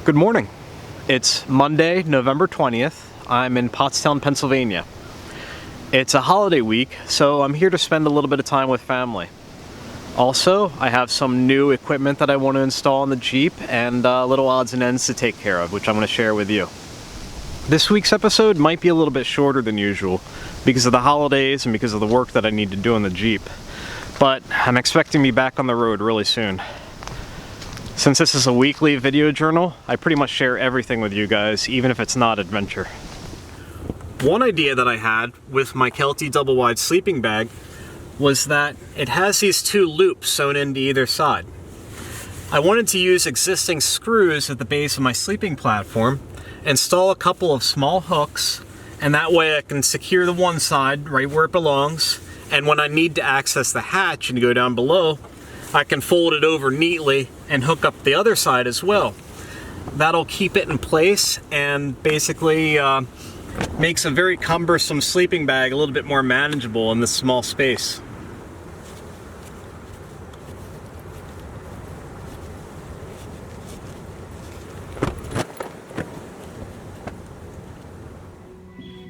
Good morning. It's Monday, November 20th. I'm in Pottstown, Pennsylvania. It's a holiday week, so I'm here to spend a little bit of time with family. Also, I have some new equipment that I want to install on the Jeep and little odds and ends to take care of, which I'm going to share with you. This week's episode might be a little bit shorter than usual because of the holidays and because of the work that I need to do on the Jeep. But I'm expecting to be back on the road really soon. Since this is a weekly video journal, I pretty much share everything with you guys, even if it's not adventure. One idea that I had with my Kelty double wide sleeping bag was that it has these two loops sewn into either side. I wanted to use existing screws at the base of my sleeping platform, install a couple of small hooks, and that way I can secure the one side right where it belongs, and when I need to access the hatch and go down below, I can fold it over neatly and hook up the other side as well. That'll keep it in place and basically makes a very cumbersome sleeping bag a little bit more manageable in this small space.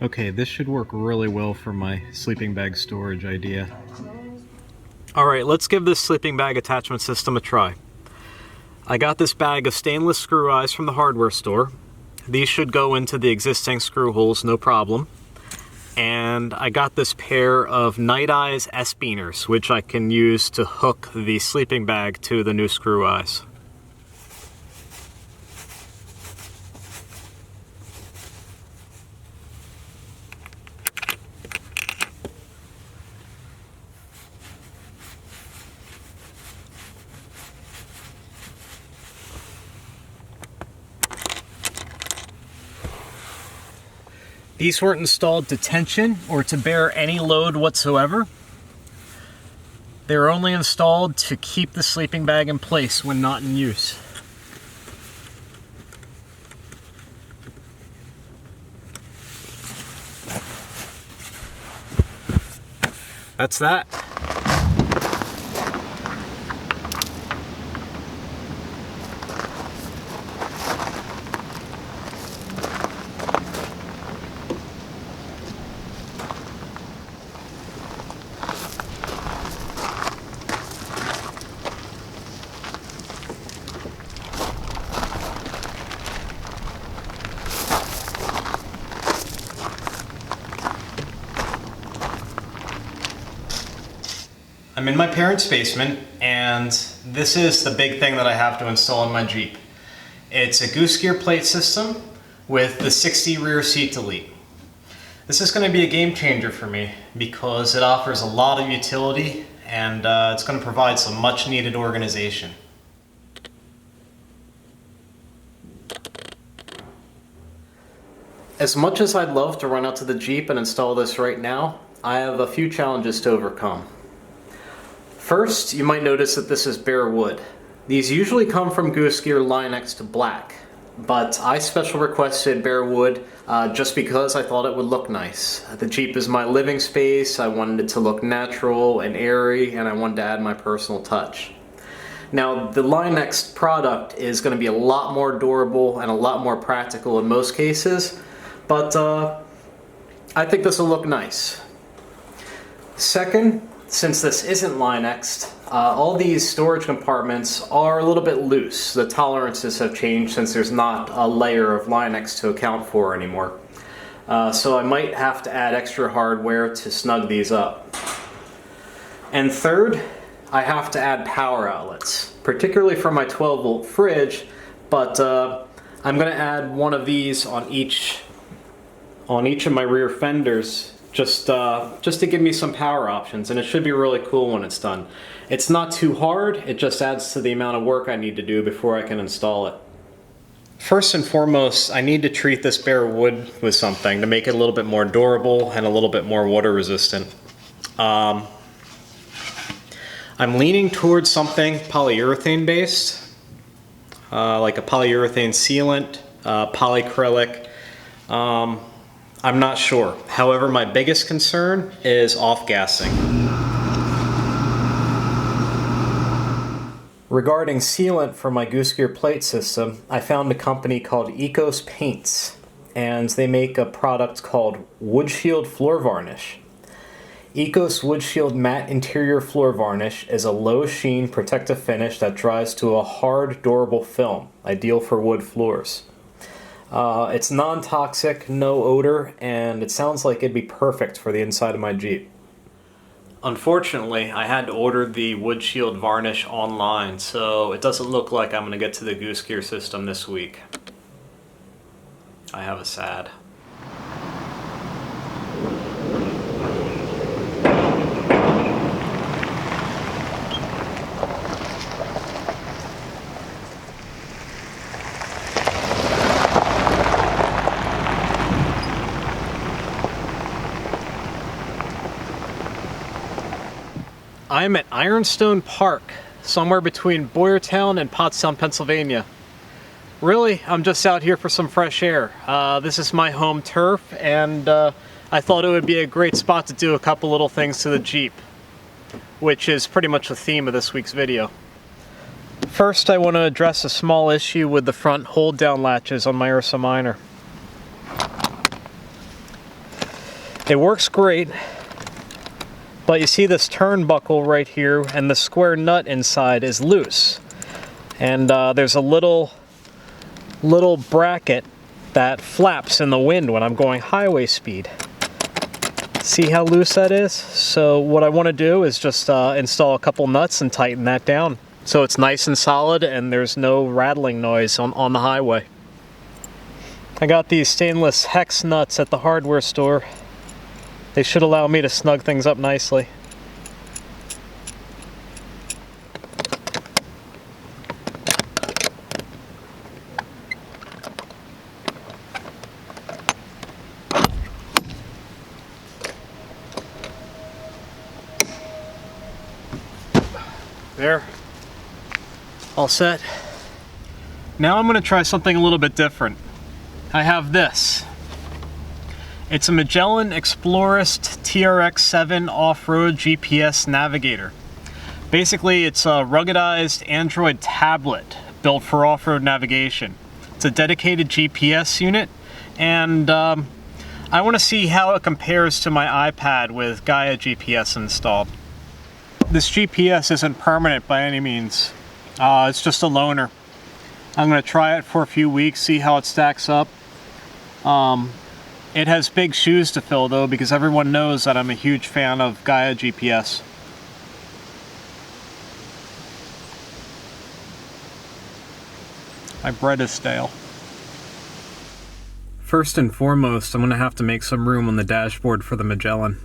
Okay, this should work really well for my sleeping bag storage idea. Alright, let's give this sleeping bag attachment system a try. I got this bag of stainless screw eyes from the hardware store. These should go into the existing screw holes, no problem. And I got this pair of Night Eyes S-beaners, which I can use to hook the sleeping bag to the new screw eyes. These weren't installed to tension or to bear any load whatsoever. They were only installed to keep the sleeping bag in place when not in use. That's that. I'm in my parents' basement, and this is the big thing that I have to install in my Jeep. It's a Goose gear plate system with the 60 rear seat delete. This is going to be a game changer for me because it offers a lot of utility and it's going to provide some much needed organization. As much as I'd love to run out to the Jeep and install this right now, I have a few challenges to overcome. First, you might notice that this is bare wood. These usually come from Goose Gear Line-X to black, but I special requested bare wood just because I thought it would look nice. The Jeep is my living space, I wanted it to look natural and airy, and I wanted to add my personal touch. Now, the Line-X product is going to be a lot more durable and a lot more practical in most cases, but I think this will look nice. Second, since this isn't Line-X, all these storage compartments are a little bit loose. The tolerances have changed since there's not a layer of Line-X to account for anymore. So I might have to add extra hardware to snug these up. And third, I have to add power outlets, particularly for my 12-volt fridge, but I'm going to add one of these on each of my rear fenders just to give me some power options, and it should be really cool when it's done. It's not too hard, it just adds to the amount of work I need to do before I can install it. First and foremost, I need to treat this bare wood with something to make it a little bit more durable and a little bit more water resistant. I'm leaning towards something polyurethane based, like a polyurethane sealant, polyacrylic. I'm not sure. However, my biggest concern is off-gassing. Regarding sealant for my Goose gear plate system, I found a company called Ecos Paints, and they make a product called Wood Shield Floor Varnish. Ecos Wood Shield Matte Interior Floor Varnish is a low sheen protective finish that dries to a hard, durable film, ideal for wood floors. It's non-toxic, no odor, and it sounds like it'd be perfect for the inside of my Jeep. Unfortunately, I had to order the Wood Shield varnish online, so it doesn't look like I'm going to get to the Goose gear system this week. I have a sad. I'm at Ironstone Park, somewhere between Boyertown and Pottstown, Pennsylvania. Really, I'm just out here for some fresh air. This is my home turf, and I thought it would be a great spot to do a couple little things to the Jeep, which is pretty much the theme of this week's video. First, I want to address a small issue with the front hold-down latches on my Ursa Minor. It works great, but you see this turnbuckle right here, and the square nut inside is loose. And there's a little bracket that flaps in the wind when I'm going highway speed. See how loose that is? So what I want to do is just install a couple nuts and tighten that down, so it's nice and solid and there's no rattling noise on the highway. I got these stainless hex nuts at the hardware store. They should allow me to snug things up nicely. There. All set. Now I'm going to try something a little bit different. I have this. It's a Magellan TRX7 off-road GPS navigator. Basically, it's a ruggedized Android tablet built for off-road navigation. It's a dedicated GPS unit, and I want to see how it compares to my iPad with Gaia GPS installed. This GPS isn't permanent by any means. It's just a loaner. I'm going to try it for a few weeks, see how it stacks up. It has big shoes to fill though, because everyone knows that I'm a huge fan of Gaia GPS. My bread is stale. First and foremost, I'm going to have to make some room on the dashboard for the Magellan.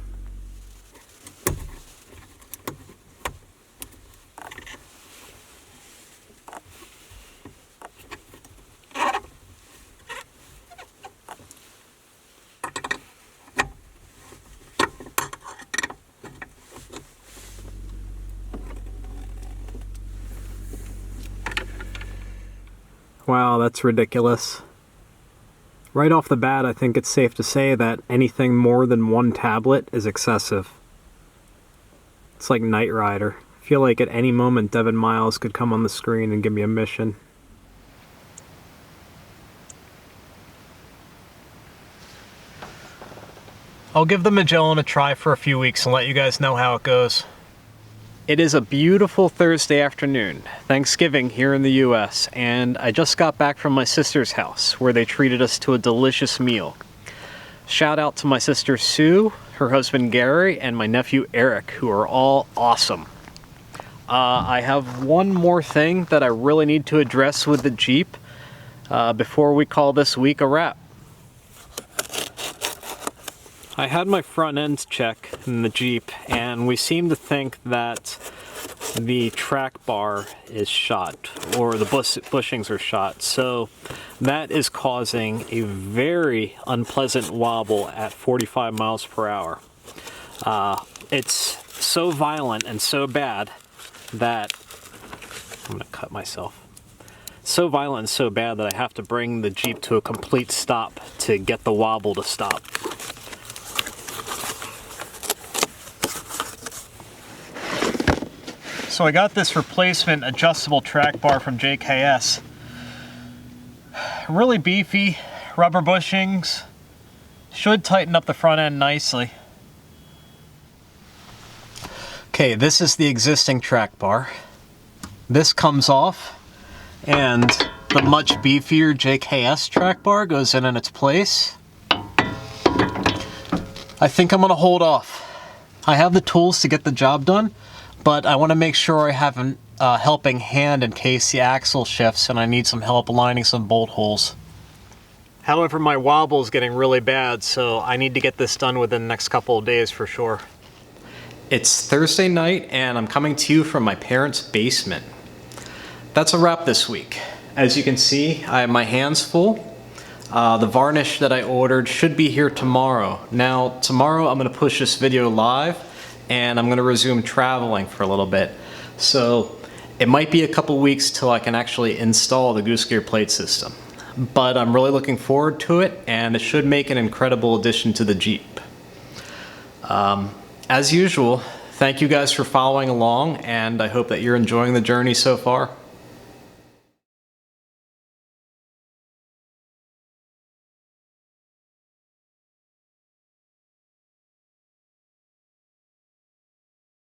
Wow, that's ridiculous. Right off the bat, I think it's safe to say that anything more than one tablet is excessive. It's like Knight Rider. I feel like at any moment Devin Miles could come on the screen and give me a mission. I'll give the Magellan a try for a few weeks and let you guys know how it goes. It is a beautiful Thursday afternoon, Thanksgiving here in the US, and I just got back from my sister's house where they treated us to a delicious meal. Shout out to my sister Sue, her husband Gary, and my nephew Eric, who are all awesome. I have one more thing that I really need to address with the Jeep before we call this week a wrap. I had my front end check in the Jeep, and we seem to think that the track bar is shot, or the bushings are shot. So that is causing a very unpleasant wobble at 45 miles per hour. It's so violent and so bad that I'm gonna cut myself. So violent and so bad that I have to bring the Jeep to a complete stop to get the wobble to stop. So I got this replacement adjustable track bar from JKS. Really beefy, rubber bushings. Should tighten up the front end nicely. Okay, this is the existing track bar. This comes off, and the much beefier JKS track bar goes in its place. I think I'm gonna hold off. I have the tools to get the job done, but I want to make sure I have a helping hand in case the axle shifts and I need some help aligning some bolt holes. However, my wobble is getting really bad, so I need to get this done within the next couple of days for sure. It's Thursday night and I'm coming to you from my parents' basement. That's a wrap this week. As you can see, I have my hands full. The varnish that I ordered should be here tomorrow. Now, tomorrow I'm going to push this video live and I'm going to resume traveling for a little bit. So it might be a couple weeks till I can actually install the Goose gear plate system. But I'm really looking forward to it, and it should make an incredible addition to the Jeep. As usual, thank you guys for following along, and I hope that you're enjoying the journey so far.